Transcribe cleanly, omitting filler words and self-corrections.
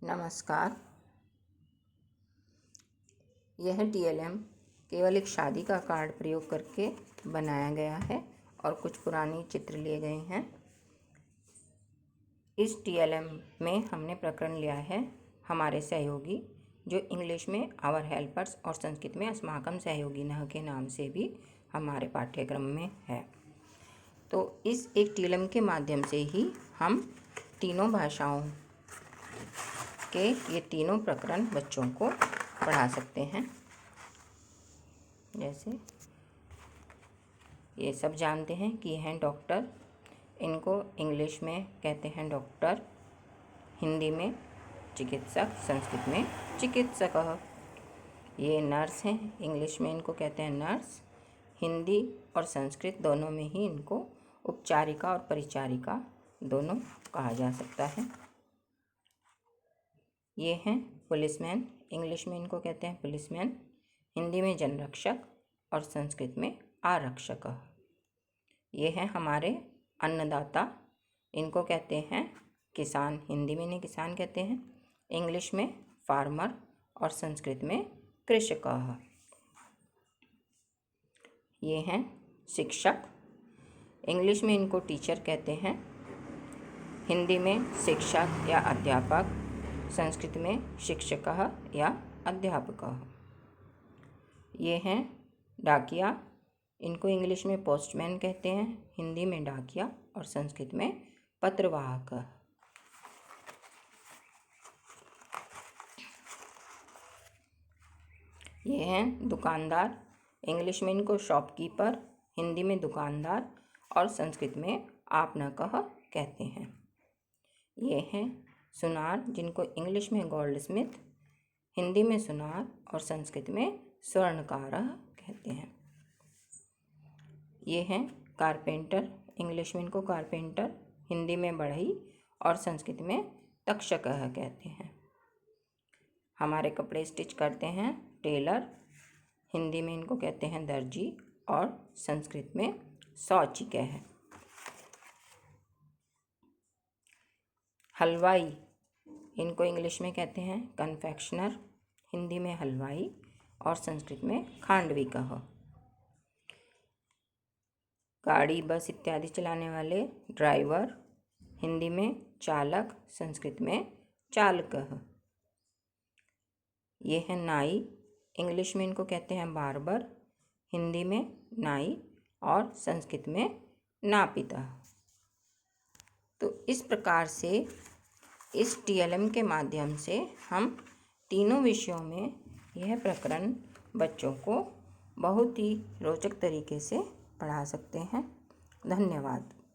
नमस्कार। यह TLM केवल एक शादी का कार्ड प्रयोग करके बनाया गया है और कुछ पुरानी चित्र लिए गए हैं। इस TLM में हमने प्रकरण लिया है हमारे सहयोगी, जो इंग्लिश में आवर हेल्पर्स और संस्कृत में अस्माकं सहयोगिनः के नाम से भी हमारे पाठ्यक्रम में है। तो इस एक TLM के माध्यम से ही हम तीनों भाषाओं के ये तीनों प्रकरण बच्चों को पढ़ा सकते हैं। जैसे ये सब जानते हैं कि ये हैं डॉक्टर, इनको इंग्लिश में कहते हैं डॉक्टर, हिंदी में चिकित्सक, संस्कृत में चिकित्सकः। ये नर्स हैं, इंग्लिश में इनको कहते हैं नर्स, हिंदी और संस्कृत दोनों में ही इनको उपचारिका और परिचारिका दोनों कहा जा सकता है। ये हैं पुलिसमैन, इंग्लिश में इनको कहते हैं पुलिसमैन, हिंदी में जनरक्षक और संस्कृत में आरक्षक। ये हैं हमारे अन्नदाता, इनको कहते हैं किसान, हिंदी में इन्हें किसान कहते हैं, इंग्लिश में फार्मर और संस्कृत में कृषकः। ये हैं शिक्षक, इंग्लिश में इनको टीचर कहते हैं, हिंदी में शिक्षक या अध्यापक, संस्कृत में शिक्षकः या अध्यापकः। ये हैं डाकिया, इनको इंग्लिश में पोस्टमैन कहते हैं, हिंदी में डाकिया और संस्कृत में पत्रवाहक। ये हैं दुकानदार, इंग्लिश में इनको शॉपकीपर, हिंदी में दुकानदार और संस्कृत में आपनकः कहते हैं। ये हैं सुनार, जिनको इंग्लिश में गोल्ड स्मिथ, हिंदी में सुनार और संस्कृत में स्वर्णकारः कहते हैं। ये हैं कारपेंटर, इंग्लिश में इनको कारपेंटर, हिंदी में बढ़ई और संस्कृत में तक्षकः कहते हैं। हमारे कपड़े स्टिच करते हैं टेलर, हिंदी में इनको कहते हैं दर्जी और संस्कृत में शौचिकः। हलवाई, इनको इंग्लिश में कहते हैं कन्फेक्शनर, हिंदी में हलवाई और संस्कृत में खांडविकः। गाड़ी बस इत्यादि चलाने वाले ड्राइवर, हिंदी में चालक, संस्कृत में चालकः। ये है नाई, इंग्लिश में इनको कहते हैं बार्बर, हिंदी में नाई और संस्कृत में नापितः। तो इस प्रकार से इस TLM के माध्यम से हम तीनों विषयों में यह प्रकरण बच्चों को बहुत ही रोचक तरीके से पढ़ा सकते हैं। धन्यवाद।